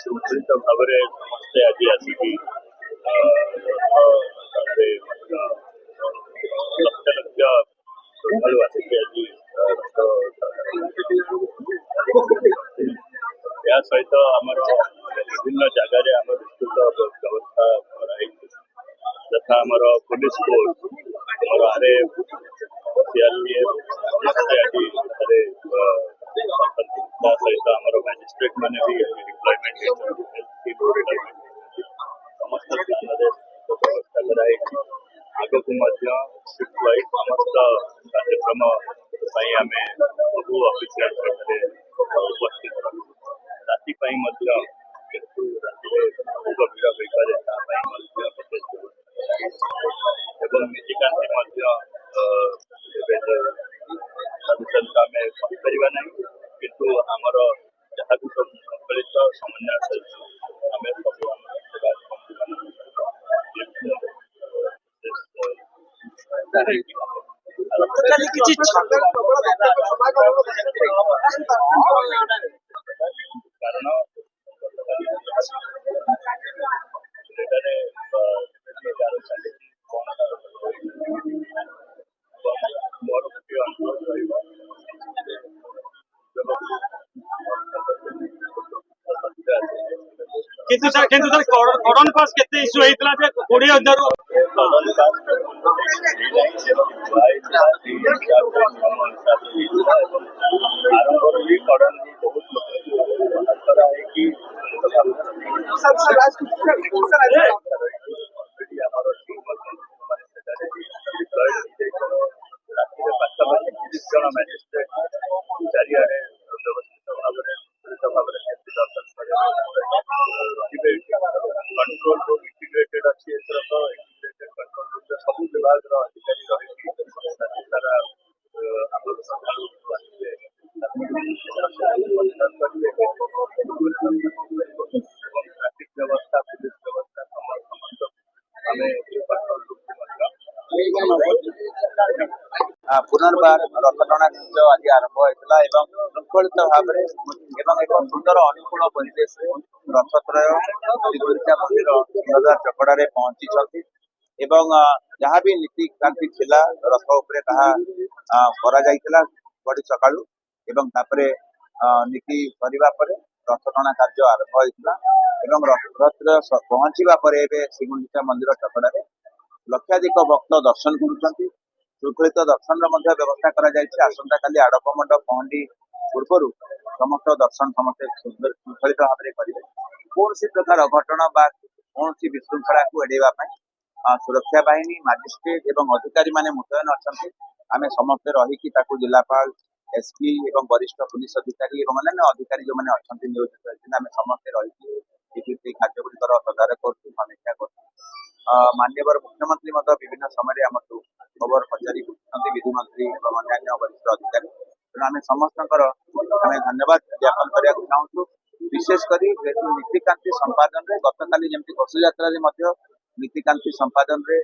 ଶୃଙ୍ଖଳିତ ଭାବରେ ସମସ୍ତେ ଆଜି ଆସିକି ଲକ୍ଷ ଲକ୍ଷ ଶ୍ରଦ୍ଧାଳୁ ଆସିକି ଆଜି ଏହା ସହିତ ଆମର ବିଭିନ୍ନ ଜାଗାରେ ଆମର ବିସ୍ତୃତ ବ୍ୟବସ୍ଥା କରାଯାଇଛି, ଯଥା ଆମର ପୁଲିସ ଫୋର୍ସ, ଆମର RAF, CRPF ସମସ୍ତେ ଆଜି ଏଠାରେ ଅଛନ୍ତି। ତା ସହିତ ଆମର ମାଜିଷ୍ଟ୍ରେଟ୍ ମାନେ ବି ଡିପ୍ଲୟମେଣ୍ଟ ସମସ୍ତ ସ୍ଥାନରେ ବ୍ୟବସ୍ଥା କରାଯାଇଛି। ଆଗକୁ ମଧ୍ୟ ସିଫ୍ଟ ୱାଇଜ୍ ସମସ୍ତ କାର୍ଯ୍ୟକ୍ରମ ପାଇଁ ଆମେ ସବୁ ଅଫିସିଆଲ ସେଠାରେ ଉପସ୍ଥିତ ରହିବୁ। ରାତି ପାଇଁ ମଧ୍ୟ ଯେହେତୁ ରାତିରେ ଅଧିକ ଭିଡ଼ ହୋଇପାରେ ତା ପାଇଁ ମଧ୍ୟ ଏବଂ ନୀତିକାନ୍ତି ମଧ୍ୟ ଏବେ ସଫିସିଏଣ୍ଟ ଆମେ କହିପାରିବା ନାହିଁ, କିନ୍ତୁ ଆମର ଯାହା ବି ସବୁ ସମ୍ମିଳିତ ସମନ୍ୱୟ ସହିତ ଆମେ ସବୁ ଆମର କାରଣ ଏଠାରେ ଚାଲିଛି ମୋର ଗୋଟିଏ ଅନୁରୋଧ ରହିବ କିନ୍ତୁ ସାର୍ କଡନ ପାସ୍ କେତେ ଇସ୍ୟୁ ହେଇଥିଲା ଯେ 20,000 ଆରମ୍ଭରୁ ବି କଡନ ବହୁତ କରା ହେଇକି ଆମର ରାତିରେ ପାଖାପାଖି 30 ଜଣ ମ୍ୟାଜିଷ୍ଟ୍ରେଟ୍ ଚାରିଆଡ଼େ ବ୍ୟବସ୍ଥିତ ଭାବରେ ଦର୍ଶନ ରହିବେ। କଣ୍ଟ୍ରୋଲ ରୁମ୍ ଇଣ୍ଟିଗ୍ରେଟେଡ୍ ଅଛି, ଏଥର ତ ଇଣ୍ଟିଗ୍ରେଟେଡ୍ କଣ୍ଟ୍ରୋଲ ରୁମ୍ରେ ସବୁ ବିଭାଗର ଅଧିକାରୀ ରହିକି ସାରା ଆମର ଶ୍ରଦ୍ଧାଳୁ ଆସିବେ ଏବଂ ଟ୍ରାଫିକ ବ୍ୟବସ୍ଥା, ପୁଲିସ ବ୍ୟବସ୍ଥା ସମସ୍ତ ଆମେ କଣ୍ଟ୍ରୋଲ ରୁମ୍କୁ ମଧ୍ୟ ପୁନର୍ବାର ରଥଟଣା କାର୍ଯ୍ୟ ଆଜି ଆରମ୍ଭ ହୋଇଥିଲା ଏବଂ ଶୃଙ୍ଖଳିତ ଭାବରେ ଏବଂ ଏକ ସୁନ୍ଦର ଅନୁକୂଳ ପରିବେଶରେ ରଥତ୍ରୟ ଶ୍ରୀଗୁଣ୍ଡିଚା ମନ୍ଦିର ସିଂହଦ୍ୱାର ଚକଡ଼ାରେ ପହଞ୍ଚିଛନ୍ତି ଏବଂ ଯାହା ବି ନୀତିକାନ୍ତି ଥିଲା ରଥ ଉପରେ ତାହା କରାଯାଇଥିଲା ବଡ଼ି ସକାଳୁ ଏବଂ ତାପରେ ନୀତି ସରିବା ପରେ ରଥଟଣା କାର୍ଯ୍ୟ ଆରମ୍ଭ ହୋଇଥିଲା ଏବଂ ରଥତ୍ରୟ ପହଞ୍ଚିବା ପରେ ଏବେ ଶ୍ରୀଗୁଣ୍ଡିଚା ମନ୍ଦିର ଚକଡ଼ାରେ ଲକ୍ଷାଧିକ ଭକ୍ତ ଦର୍ଶନ କରୁଛନ୍ତି। ଶୃଙ୍ଖଳିତ ଦର୍ଶନର ମଧ୍ୟ ବ୍ୟବସ୍ଥା କରାଯାଇଛି। ଆସନ୍ତାକାଲି ଆଡ଼ପ ମଣ୍ଡପ ପହଣ୍ଡି ପୂର୍ବରୁ ସମସ୍ତ ଦର୍ଶନ ସମସ୍ତେ ଶୃଙ୍ଖଳିତ ଭାବରେ କରିବେ। କୌଣସି ପ୍ରକାର ଅଘଟଣ ବା କୌଣସି ବିଶୃଙ୍ଖଳାକୁ ଏଡ଼େଇବା ପାଇଁ ସୁରକ୍ଷା ବାହିନୀ, ମାଜିଷ୍ଟ୍ରେଟ୍ ଏବଂ ଅଧିକାରୀମାନେ ମୁତୟନ ଅଛନ୍ତି। ଆମେ ସମସ୍ତେ ରହିକି ତାକୁ ଜିଲ୍ଲାପାଳ, SP ଏବଂ ବରିଷ୍ଠ ପୁଲିସ ଅଧିକାରୀ ଏବଂ ଅନ୍ୟାନ୍ୟ ଅଧିକାରୀ ଯେଉଁମାନେ ଅଛନ୍ତି ନିୟୋଜିତ ହୋଇଛନ୍ତି ଆମେ ସମସ୍ତେ ରହିକି ଏହି କାର୍ଯ୍ୟଗୁଡ଼ିକର ତଦାରଖ କରୁଛୁ, ସମୀକ୍ଷା କରୁଛୁ। ମାନ୍ୟବର ମୁଖ୍ୟମନ୍ତ୍ରୀ ମଧ୍ୟ ବିଭିନ୍ନ ସମୟରେ ଆମକୁ ଖବର ପଚାରି ବୁଝୁଛନ୍ତି, ବିଧିମନ୍ତ୍ରୀ ଏବଂ ଅନ୍ୟାନ୍ୟ ବରିଷ୍ଠ ଅଧିକାରୀ। ତେଣୁ ଆମେ ସମସ୍ତଙ୍କର ଆମେ ଧନ୍ୟବାଦ ଜ୍ଞାପନ କରିବାକୁ ଚାହୁଁଛୁ। ବିଶେଷ କରି ଯେହେତୁ ନୀତିକାନ୍ତି ସମ୍ପାଦନରେ ଗତକାଲି ଯେମିତି ଘୋଷଯାତ୍ରାରେ ମଧ୍ୟ ନୀତିକାନ୍ତି ସମ୍ପାଦନରେ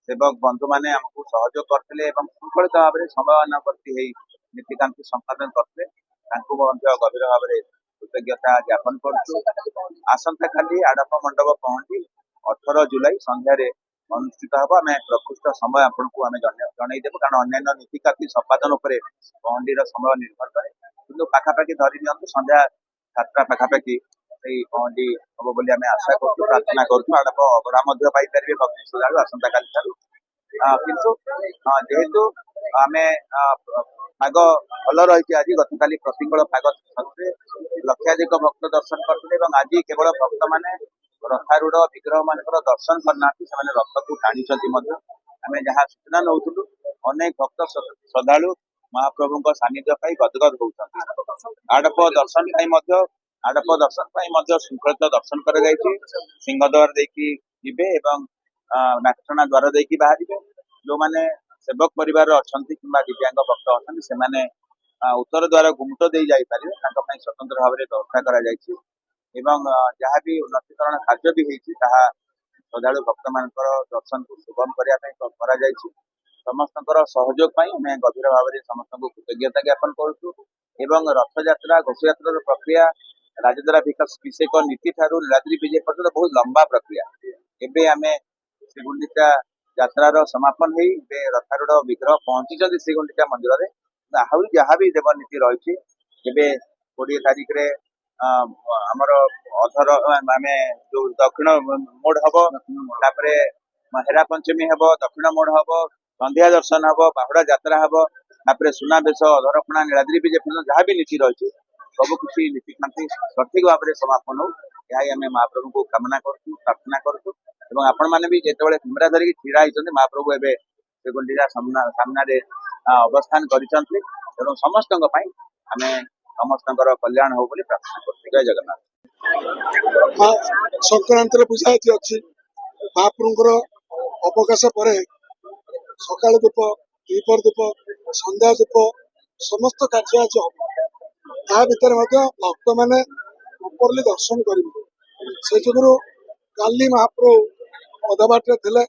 ସେବକ ବନ୍ଧୁମାନେ ଆମକୁ ସହଯୋଗ କରିଥିଲେ ଏବଂ ଶୃଙ୍ଖଳିତ ଭାବରେ ସମୟାନୁବର୍ତ୍ତୀ ହେଇ ନୀତିକାନ୍ତି ସମ୍ପାଦନ କରିଥିଲେ, ତାଙ୍କୁ ମଧ୍ୟ ଗଭୀର ଭାବରେ କୃତଜ୍ଞତା ଜ୍ଞାପନ କରୁଛୁ। ଆସନ୍ତାକାଲି ଆଡ଼ପ ମଣ୍ଡପ ପହଣ୍ଡି 18 ଜୁଲାଇ ସନ୍ଧ୍ୟାରେ ଅନୁଷ୍ଠିତ ହେବ। ଆମେ ପ୍ରକୃଷ୍ଟ ସମୟ ଆପଣଙ୍କୁ ଆମେ ଜଣେଇଦେବୁ, କାରଣ ଅନ୍ୟାନ୍ୟ ନୀତିକାନ୍ତି ସମ୍ପାଦନ ଉପରେ ପହଣ୍ଡିର ସମୟ ନିର୍ଭର କରେ, କିନ୍ତୁ ପାଖାପାଖି ଧରି ନିଅନ୍ତୁ ସନ୍ଧ୍ୟା 7ଟା ପାଖାପାଖି ସେଇ ପହଣ୍ଡି ହବ ବୋଲି ଆମେ ଆଶା କରୁଛୁ, ପ୍ରାର୍ଥନା କରୁଛୁ। ଆଡ଼ପ ଅବଢ଼ା ମଧ୍ୟ ପାଇପାରିବେ ଭକ୍ତ ଶ୍ରଦ୍ଧାଳୁ ଆସନ୍ତାକାଲି ଠାରୁ। କିନ୍ତୁ ଯେହେତୁ ଆମେ ପାଗ ଭଲ ରହିଛି ଆଜି, ଗତକାଲି ପ୍ରତିକୂଳ ପାଗ ସତ୍ତ୍ୱେ ଲକ୍ଷାଧିକ ଭକ୍ତ ଦର୍ଶନ କରିଥିଲେ ଏବଂ ଆଜି କେବଳ ଭକ୍ତମାନେ ରଥାରୂଢ଼ ବିଗ୍ରହ ମାନଙ୍କର ଦର୍ଶନ କରିନାହାନ୍ତି, ସେମାନେ ରଥକୁ ଟାଣିଛନ୍ତି ମଧ୍ୟ। ଆମେ ଯାହା ସୂଚନା ନେଉଥିଲୁ ଅନେକ ଭକ୍ତ ଶ୍ରଦ୍ଧାଳୁ ମହାପ୍ରଭୁଙ୍କ ସାନ୍ନିଧ୍ୟ ପାଇଁ ଗଦଗଦ ହଉଛନ୍ତି। ଆଡ଼ପ ଦର୍ଶନ ପାଇଁ ମଧ୍ୟ ଶୃଙ୍ଖଳିତ ଦର୍ଶନ କରାଯାଇଛି। ସିଂହଦ୍ୱାର ଦେଇକି ଯିବେ ଏବଂ ନାଟଣା ଦ୍ୱାର ଦେଇକି ବାହାରିବେ। ଯୋଉମାନେ ସେବକ ପରିବାର ଅଛନ୍ତି କିମ୍ବା ଦିବ୍ୟାଙ୍ଗ ଭକ୍ତ ଅଛନ୍ତି ସେମାନେ ଉତ୍ତର ଦ୍ୱାର ଗୁମଟ ଦେଇ ଯାଇପାରିବେ, ତାଙ୍କ ପାଇଁ ସ୍ୱତନ୍ତ୍ର ଭାବରେ ବ୍ୟବସ୍ଥା କରାଯାଇଛି ଏବଂ ଯାହା ବି ଉନ୍ନତିକରଣ କାର୍ଯ୍ୟ ବି ହେଇଛି ତାହା ଶ୍ରଦ୍ଧାଳୁ ଭକ୍ତମାନଙ୍କର ଦର୍ଶନକୁ ସୁଗମ କରିବା ପାଇଁ କରାଯାଇଛି। ସମସ୍ତଙ୍କର ସହଯୋଗ ପାଇଁ ଆମେ ଗଭୀର ଭାବରେ ସମସ୍ତଙ୍କୁ କୃତଜ୍ଞତା ଜ୍ଞାପନ କରୁଛୁ ଏବଂ ରଥଯାତ୍ରା ଘୋଷଯାତ୍ରାର ପ୍ରକ୍ରିୟା ରାଜଦ୍ୱାରାଭିଷେକ ନୀତି ଠାରୁ ନୀଳାଦ୍ରି ବିଜେ ପର୍ଯ୍ୟନ୍ତ ବହୁତ ଲମ୍ବା ପ୍ରକ୍ରିୟା। ଏବେ ଆମେ ଶ୍ରୀଗୁଣ୍ଡିଚା ଯାତ୍ରାର ସମାପନ ହେଇ ଏବେ ରଥାରୂଢ ବିଗ୍ରହ ପହଞ୍ଚିଛନ୍ତି ଶ୍ରୀଗୁଣ୍ଡିଚା ମନ୍ଦିରରେ। ଆହୁରି ଯାହା ବି ଦେବ ନୀତି ରହିଛି ଏବେ 20 ତାରିଖରେ ଆମର ଅଧର ଆମେ ଯୋଉ ଦକ୍ଷିଣ ମୋଡ ହବ, ତାପରେ ହେରା ପଞ୍ଚମୀ ହବ, ଦକ୍ଷିଣ ମୋଡ ହବ, ସନ୍ଧ୍ୟା ଦର୍ଶନ ହବ, ବାହୁଡା ଯାତ୍ରା ହବ, ତାପରେ ସୁନାବେଶ, ଅଧରପଣା, ନୀଳାଦ୍ରି ବିଜେ ପର୍ଯ୍ୟନ୍ତ ଯାହା ବି ନୀତି ରହିଛି ସବୁ କିଛି ନୀତିକାନ୍ତି ସଠିକ ଭାବରେ ସମାପନ ହଉ, ଏହା ହିଁ ଆମେ ମହାପ୍ରଭୁଙ୍କୁ କାମନା କରୁଛୁ, ପ୍ରାର୍ଥନା କରୁଛୁ। ଏବଂ ଆପଣମାନେ ବି ଯେତେବେଳେ କ୍ୟାମେରା ଧରିକି ଛିଡା ହେଇଛନ୍ତି, ମହାପ୍ରଭୁ ଏବେ ଶ୍ରୀଗୁଣ୍ଡିଚା ସାମ୍ନାରେ ଅବସ୍ଥାନ କରିଛନ୍ତି। ତେଣୁ ସମସ୍ତଙ୍କ ପାଇଁ ଆମେ ସମସ୍ତଙ୍କର କଲ୍ୟାଣ ହଉ ବୋଲି ପ୍ରାର୍ଥନା କରୁଛୁ। ଜୟ ଜଗନ୍ନାଥ। ସଂକ୍ରାନ୍ତିର ପୂଜା ଆଜି ଅଛି। ମହାପ୍ରଭୁଙ୍କର ଅବକାଶ ପରେ ସକାଳ ଧୂପ, ଦ୍ୱିପହର ଧୂପ, ସନ୍ଧ୍ୟା ଧୂପ ସମସ୍ତ କାର୍ଯ୍ୟ ଆଜି ହବ। ତା ଭିତରେ ମଧ୍ୟ ଭକ୍ତମାନେ ପ୍ରପରଲି ଦର୍ଶନ କରିବେ। ସେ ଯୋଗୁରୁ କାଲି ମହାପ୍ରଭୁ ଅଧା ବାଟରେ ଥିଲେ,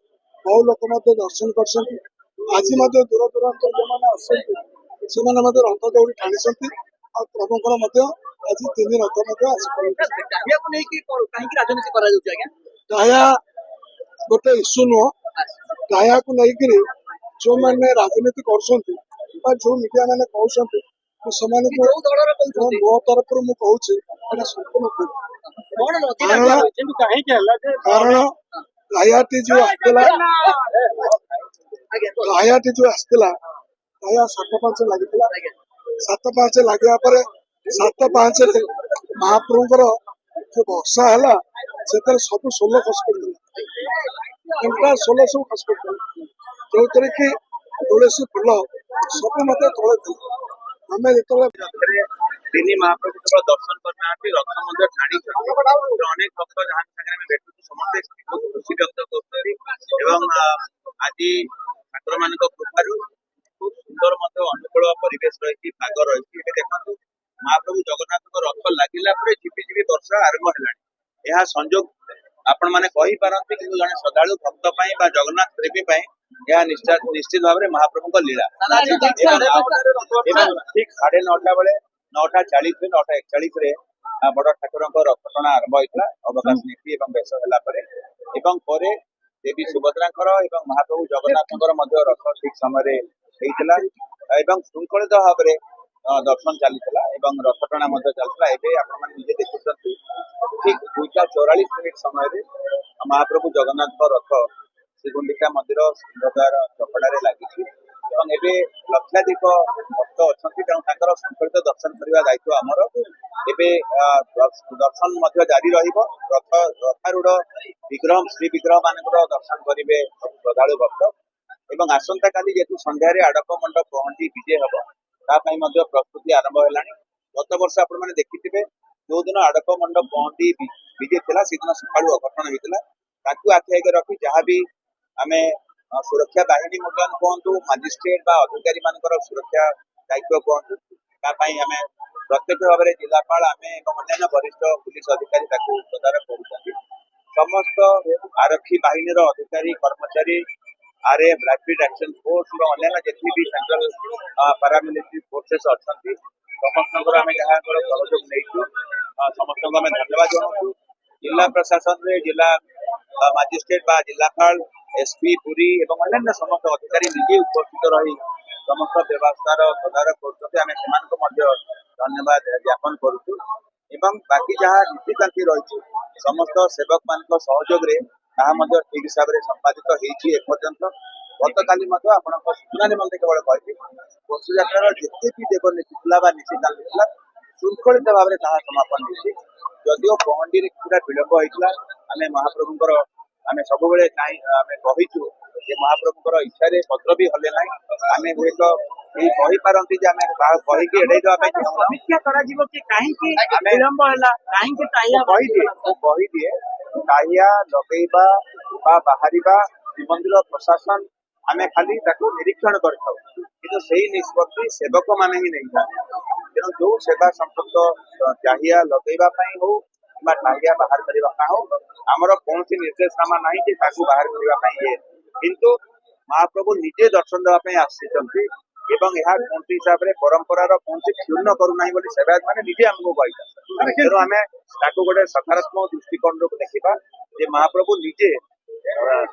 ବହୁ ଲୋକ ମଧ୍ୟ ଦର୍ଶନ କରିଛନ୍ତି। ଆଜି ମଧ୍ୟ ଦୂର ଦୂରାନ୍ତର ଯେଉଁମାନେ ଆସନ୍ତି ସେମାନେ ମଧ୍ୟ ରଥ ଦୌଡ଼ି ଟାଣିଛନ୍ତି। ଆଉ ପ୍ରଭୁଙ୍କର ମଧ୍ୟ ଆଜି 3 ରଥ ମଧ୍ୟ ଆସିପାରିବେ। ଦୟା ଗୋଟେ ଇସ୍ୟୁ ନୁହଁ। ଦୟାକୁ ନେଇକିରି ଯୋଉମାନେ ରାଜନୀତି କରୁଛନ୍ତି ବା ଯୋଉ ମିଡିଆ ମାନେ କହୁଛନ୍ତି, ସେମାନଙ୍କୁ ମୋ ତରଫରୁ ମୁଁ କହୁଛି ଏଇଟା ସମ୍ପୂର୍ଣ୍ଣ ଭୁଲ। କାରଣ ଦୟାଟି ଯୋଉ ଆସିଥିଲା ଦୟା 7-5 ଲାଗିଥିଲା। 7-5 ଲାଗିବା ପରେ 7-5ରେ ମହାପ୍ରଭୁଙ୍କର ଯୋଉ ବର୍ଷା ହେଲା ସେଥିରେ ସବୁ ସୋଲ ଖସି ପଡିଥିଲା। ସୋଲ ସବୁ ଖସି ପଡିଥିଲା, ଯୋଉଥିରେ କି ତୁଳସୀ ଫୁଲ ସବୁ ମତେ ତଳେ ଥିଲା। ଆମେ ଯେତେବେଳେ ତିନି ମହାପ୍ରଭୁଙ୍କର ଦର୍ଶନ କରିନାହାନ୍ତି, ରଥ ମଧ୍ୟ ଟାଣିଛନ୍ତି। ଅନେକ ଭକ୍ତ ଯାହାଙ୍କ ସାଙ୍ଗରେ ଆମେ ଭେଟୁଛୁ ସମସ୍ତେ ଖୁସି ବ୍ୟକ୍ତ କରୁଛନ୍ତି। ଏବଂ ଆଜି ଠାକୁର ମାନଙ୍କ କୃପାରୁ ଖୁବ ସୁନ୍ଦର ମଧ୍ୟ ଅନୁକୂଳ ପରିବେଶ ରହିଛି, ପାଗ ରହିଛି। ଏବେ ଦେଖନ୍ତୁ ମହାପ୍ରଭୁ ଜଗନ୍ନାଥଙ୍କ ରଥ ଲାଗିଲା ପରେ ଝିପିଝିପି ବର୍ଷା ଆରମ୍ଭ ହେଲାଣି। ଏହା ସଂଯୋଗ ଆପଣ ମାନେ କହିପାରନ୍ତି, କିନ୍ତୁ ଜଣେ ଶ୍ରଦ୍ଧାଳୁ ଭକ୍ତ ପାଇଁ ବା ଜଗନ୍ନାଥ ପ୍ରେମୀ ପାଇଁ ଏହା ନିଶ୍ଚିତ ଭାବରେ ମହାପ୍ରଭୁଙ୍କ ଲୀଳା। ଠିକ 9:30 ବେଳେ 9:40 9:41 ବଡ ଠାକୁରଙ୍କ ରଥ ଟଣା ଆରମ୍ଭ ହେଇଥିଲା ଅବକାଶ ନୀତି ଏବଂ ବେଶ ହେଲା ପରେ। ଏବଂ ପରେ ଦେବୀ ସୁଭଦ୍ରାଙ୍କର ଏବଂ ମହାପ୍ରଭୁ ଜଗନ୍ନାଥଙ୍କର ମଧ୍ୟ ରଥ ଠିକ ସମୟରେ ହେଇଥିଲା ଏବଂ ଶୃଙ୍ଖଳିତ ଭାବରେ ଦର୍ଶନ ଚାଲିଥିଲା ଏବଂ ରଥ ଟଣା ମଧ୍ୟ ଚାଲିଥିଲା। ଏବେ ଆପଣମାନେ ନିଜେ ଦେଖୁଛନ୍ତି ଠିକ 2:44 ସମୟରେ ମହାପ୍ରଭୁ ଜଗନ୍ନାଥଙ୍କ ରଥ ଶ୍ରୀଗୁଣ୍ଡିଚା ମନ୍ଦିର ସିଂହଦ୍ୱାର ଚକଡାରେ ଲାଗିଛି ଏବଂ ଏବେ ଲକ୍ଷାଧିକ ଭକ୍ତ ଅଛନ୍ତି, ତେଣୁ ତାଙ୍କର ଶୃଙ୍ଖଳିତ ଦର୍ଶନ କରିବା ଦାୟିତ୍ୱ ଆମର। ଏବେ ଦର୍ଶନ ମଧ୍ୟ ଜାରି ରହିବ। ରଥାରୂଢ ବିଗ୍ରହ, ଶ୍ରୀ ବିଗ୍ରହ ମାନଙ୍କର ଦର୍ଶନ କରିବେ ଶ୍ରଦ୍ଧାଳୁ ଭକ୍ତ। ଏବଂ ଆସନ୍ତା କାଲି ଯେହେତୁ ସନ୍ଧ୍ୟାରେ ଆଡପ ମଣ୍ଡପ ପହଣ୍ଡି ବିଜେ ହବ, ତା ପାଇଁ ମଧ୍ୟ ପ୍ରସ୍ତୁତି ଆରମ୍ଭ ହେଲାଣି। ଗତ ବର୍ଷ ଆପଣମାନେ ଦେଖିଥିବେ, ଯୋଉଦିନ ଆଡପ ମଣ୍ଡପ ପହଣ୍ଡି ବିଜେ ଥିଲା ସେଦିନ ସକାଳୁ ଅଘଟଣ ହେଇଥିଲା। ତାକୁ ଆଖି ଆଗରେ ରଖି ଯାହାବି ଆମେ ସୁରକ୍ଷା ବାହିନୀ ମୁତୟନ କୁହନ୍ତୁ, ମାଜିଷ୍ଟ୍ରେଟ ବା ଅଧିକାରୀ ମାନଙ୍କର ସୁରକ୍ଷା ଦାୟିତ୍ୱ କୁହନ୍ତୁ, ତା ପାଇଁ ଆମେ ପ୍ରତ୍ୟକ୍ଷ ଭାବରେ ଜିଲ୍ଲାପାଳ ଆମେ ଏବଂ ଅନ୍ୟାନ୍ୟ ବରିଷ୍ଠ ପୁଲିସ ଅଧିକାରୀ ତାକୁ ତଦାରଖ କରୁଛନ୍ତି। ସମସ୍ତ ଆରକ୍ଷୀ ବାହିନୀର ଅଧିକାରୀ କର୍ମଚାରୀ, RF, ରାପିଡ ଆକ୍ସନ ଫୋର୍ସ ଏବଂ ଅନ୍ୟାନ୍ୟ ଯେତିକି ବି ସେଣ୍ଟ୍ରାଲ ପାରାମିଲିଟାରୀ ଫୋର୍ସେସ୍ ଅଛନ୍ତି, ସମସ୍ତଙ୍କର ଆମେ ଯାହାଙ୍କର ସହଯୋଗ ନେଇଛୁ, ସମସ୍ତଙ୍କୁ ଆମେ ଧନ୍ୟବାଦ ଜଣାଉଛୁ। ଜିଲ୍ଲା ପ୍ରଶାସନରେ ଜିଲ୍ଲା ମାଜିଷ୍ଟ୍ରେଟ ବା ଜିଲ୍ଲାପାଳ, SP ପୁରୀ ଏବଂ ଅନ୍ୟାନ୍ୟ ସମସ୍ତ ଅଧିକାରୀ ନିଜେ ଉପସ୍ଥିତ ରହି ସମସ୍ତ ବ୍ୟବସ୍ଥାର ତଦାରଖ କରୁଛନ୍ତି। ଆମେ ସେମାନଙ୍କୁ ମଧ୍ୟ ଧନ୍ୟବାଦ ଜ୍ଞାପନ କରୁଛୁ। ଏବଂ ବାକି ଯାହା ନୀତିକାନ୍ତି ରହିଛି ସମସ୍ତ ସେବକ ମାନଙ୍କ ସହଯୋଗରେ ତାହା ମଧ୍ୟ ଠିକ ହିସାବରେ ସମ୍ପାଦିତ ହେଇଛି ଏପର୍ଯ୍ୟନ୍ତ। ଗତକାଲି ମଧ୍ୟ ଆପଣଙ୍କ ସୂଚନା ନିମନ୍ତେ କେବଳ କହିବି, ପଶୁଯାତ୍ରାର ଯେତେ ବି ଦେବ ନୀତି ଥିଲା ବା ନୀତିକାନ୍ତି ଥିଲା ଶୃଙ୍ଖଳିତ ଭାବରେ ତାହା ସମାପନ ହେଇଛି। ଯଦିଓ ପହଣ୍ଡିରେ କିଛିଟା ବିଳମ୍ବ ହେଇଥିଲା, ଆମେ ମହାପ୍ରଭୁଙ୍କର ଆମେ ସବୁବେଳେ ଆମେ କହିଛୁ ଯେ ମହାପ୍ରଭୁଙ୍କର ଇଚ୍ଛାରେ ପତ୍ର ବି ହଲେ ନାହିଁ। ଆମେ ହୁଏତ କେହି କହିପାରନ୍ତି ଯେ ଆମେ କହିକି ଏଡେଇ ଦେବା ପାଇଁ ସମୀକ୍ଷା କରାଯିବ କି କାହିଁକି ବିଳମ୍ବ ହେଲା, କାହିଁକି ଟାହିଆ କହିଦିଏ ଟାହିଆ ଲଗେଇବା ବା ବାହାରିବା ଶ୍ରୀମନ୍ଦିର ପ୍ରଶାସନ ଆମେ ଖାଲି ତାକୁ ନିରୀକ୍ଷଣ କରିଥାଉ, କିନ୍ତୁ ସେଇ ନିଷ୍ପତ୍ତି ସେବକ ମାନେ ହିଁ ନେଇଥାନ୍ତି। ତେଣୁ ଯୋଉ ସେବା ସମ୍ପୃକ୍ତ ଟାହିଆ ଲଗେଇବା ପାଇଁ ହଉ କିମ୍ବା ଟାହିଆ ବାହାର କରିବା ପାଇଁ ହଉ, ଆମର କୌଣସି ନିର୍ଦ୍ଦେଶନାମା ନାହିଁ ଯେ ତାକୁ ବାହାର କରିବା ପାଇଁ କିନ୍ତୁ ମହାପ୍ରଭୁ ନିଜେ ଦର୍ଶନ ଦେବା ପାଇଁ ଆସିଛନ୍ତି। ଏବଂ ଏହା କୌଣସି ହିସାବରେ ପରମ୍ପରାର କୌଣସି କ୍ଷୁଣ୍ଣ କରୁନାହିଁ ବୋଲି ସେବାୟତ ମାନେ ନିଜେ ଆମକୁ କହିଥାନ୍ତି। ତେଣୁ ଆମେ ତାକୁ ଗୋଟେ ସକାରାତ୍ମକ ଦୃଷ୍ଟିକୋଣରୁ ଦେଖିବା ଯେ ମହାପ୍ରଭୁ ନିଜେ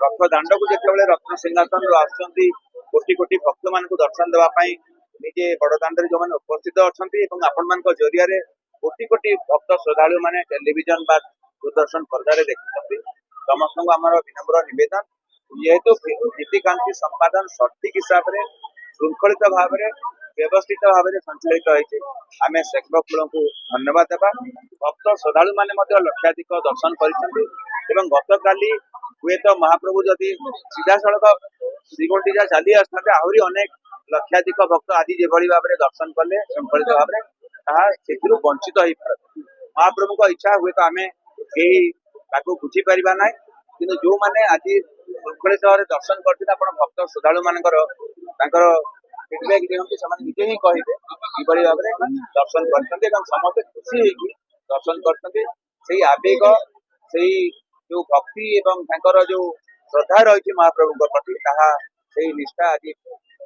ରଥ ଦାଣ୍ଡକୁ ଯେତେବେଳେ ରତ୍ନ ସିଂହାସନରୁ ଆସୁଛନ୍ତି କୋଟି କୋଟି ଭକ୍ତ ମାନଙ୍କୁ ଦର୍ଶନ ଦେବା ପାଇଁ ନିଜେ ବଡଦାଣ୍ଡରେ ଯୋଉମାନେ ଉପସ୍ଥିତ ଅଛନ୍ତି ଏବଂ ଆପଣମାନଙ୍କ ଜରିଆରେ କୋଟି କୋଟି ଭକ୍ତ ଶ୍ରଦ୍ଧାଳୁ ମାନେ ଟେଲିଭିଜନ ବା ଦୂରଦର୍ଶନ ପର୍ଦ୍ଦାରେ ଦେଖୁଛନ୍ତି ସମସ୍ତଙ୍କୁ ଆମର ବିନମ୍ର ନିବେଦନ ଯେହେତୁ ନୀତିକାନ୍ତି ସମ୍ପାଦନ ସଠିକ ହିସାବରେ ଶୃଙ୍ଖଳିତ ଭାବରେ ବ୍ୟବସ୍ଥିତ ଭାବରେ ସଞ୍ଚାଳିତ ହେଇଛି ଆମେ ସେବକଙ୍କୁ ଧନ୍ୟବାଦ ଦେବା। ଭକ୍ତ ଶ୍ରଦ୍ଧାଳୁ ମାନେ ମଧ୍ୟ ଲକ୍ଷାଧିକ ଦର୍ଶନ କରିଛନ୍ତି ଏବଂ ଗତକାଲି ହୁଏତ ମହାପ୍ରଭୁ ଯଦି ସିଧାସଳଖ ଶ୍ରୀଗୁଣ୍ଡିଚା ଚାଲି ଆସିଥାନ୍ତେ ଆହୁରି ଅନେକ ଲକ୍ଷାଧିକ ଭକ୍ତ ଆଜି ଯେଭଳି ଭାବରେ ଦର୍ଶନ କଲେ ଶୃଙ୍ଖଳିତ ଭାବରେ ତାହା ସେଥିରୁ ବଞ୍ଚିତ ହେଇପାରେ। ମହାପ୍ରଭୁଙ୍କ ଇଚ୍ଛା ହୁଏତ ଆମେ କେହି ତାକୁ ବୁଝିପାରିବା ନାହିଁ କିନ୍ତୁ ଯୋଉମାନେ ଆଜି ଶୃଙ୍ଖଳିତ ଭାବରେ ଦର୍ଶନ କରିଥିଲେ ଆପଣ ଭକ୍ତ ଶ୍ରଦ୍ଧାଳୁ ମାନଙ୍କର ତାଙ୍କର ଫିଡବ୍ୟାକ୍ ଦିଅନ୍ତୁ ସେମାନେ ନିଜେ ହିଁ କହିବେ କିଭଳି ଭାବରେ ଦର୍ଶନ କରିଛନ୍ତି ଏବଂ ସମସ୍ତେ ଖୁସି ହେଇକି ଦର୍ଶନ କରିଛନ୍ତି। ସେଇ ଆବେଗ ସେଇ ଯୋଉ ଭକ୍ତି ଏବଂ ତାଙ୍କର ଯୋଉ ଶ୍ରଦ୍ଧା ରହିଛି ମହାପ୍ରଭୁଙ୍କ ପ୍ରତି ତାହା ସେଇ ନିଷ୍ଠା ଆଜି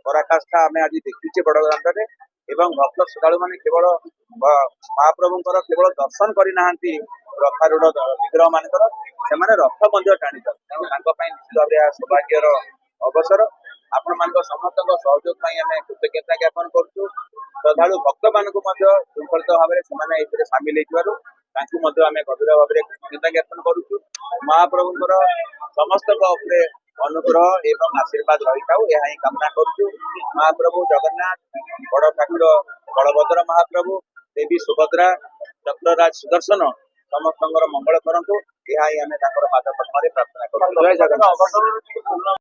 ପରାକାଷ୍ଠା ଆମେ ଆଜି ଦେଖିଛେ ବଡଦାଣ୍ଡରେ ଏବଂ ଭକ୍ତ ଶ୍ରଦ୍ଧାଳୁ ମାନେ କେବଳ ମହାପ୍ରଭୁଙ୍କର କେବଳ ଦର୍ଶନ କରିନାହାନ୍ତି ରଥାରୂଢ ବିଗ୍ରହ ମାନଙ୍କର ସେମାନେ ରଥ ମଧ୍ୟ ଟାଣିଛନ୍ତି। ତେଣୁ ତାଙ୍କ ପାଇଁ ନିଶ୍ଚିତ ଭାବରେ ଏହା ସୌଭାଗ୍ୟର ଅବସର। ଆପଣ ମାନଙ୍କ ସମସ୍ତଙ୍କ ସହଯୋଗ ପାଇଁ ଆମେ କୃତଜ୍ଞତା ଜ୍ଞାପନ କରୁଛୁ। ଶ୍ରଦ୍ଧାଳୁ ଭକ୍ତ ମାନଙ୍କୁ ମଧ୍ୟ ଶୃଙ୍ଖଳିତ ଭାବରେ ସେମାନେ ଏଥିରେ ସାମିଲ ହେଇଥିବାରୁ ତାଙ୍କୁ ମଧ୍ୟ ଆମେ ଗଭୀର ଭାବରେ କୃତଜ୍ଞତା ଜ୍ଞାପନ କରୁଛୁ। ମହାପ୍ରଭୁଙ୍କର ସମସ୍ତଙ୍କ ଉପରେ ଅନୁଗ୍ରହ ଏବଂ ଆଶୀର୍ବାଦ ରହିଥାଉ ଏହା ହିଁ କାମନା କରୁଛୁ। ମହାପ୍ରଭୁ ଜଗନ୍ନାଥ ବଡ ଠାକୁର ବଳଭଦ୍ର ମହାପ୍ରଭୁ ଦେବୀ ସୁଭଦ୍ରା ଚକ୍ରରାଜ ସୁଦର୍ଶନ ସମସ୍ତଙ୍କର ମଙ୍ଗଳ କରନ୍ତୁ ଏହା ହିଁ ଆମେ ତାଙ୍କର ପାଦ ପଦ୍ମରେ ପ୍ରାର୍ଥନା କରୁଛୁ। ଜୟ ଜଗନ୍ନାଥ।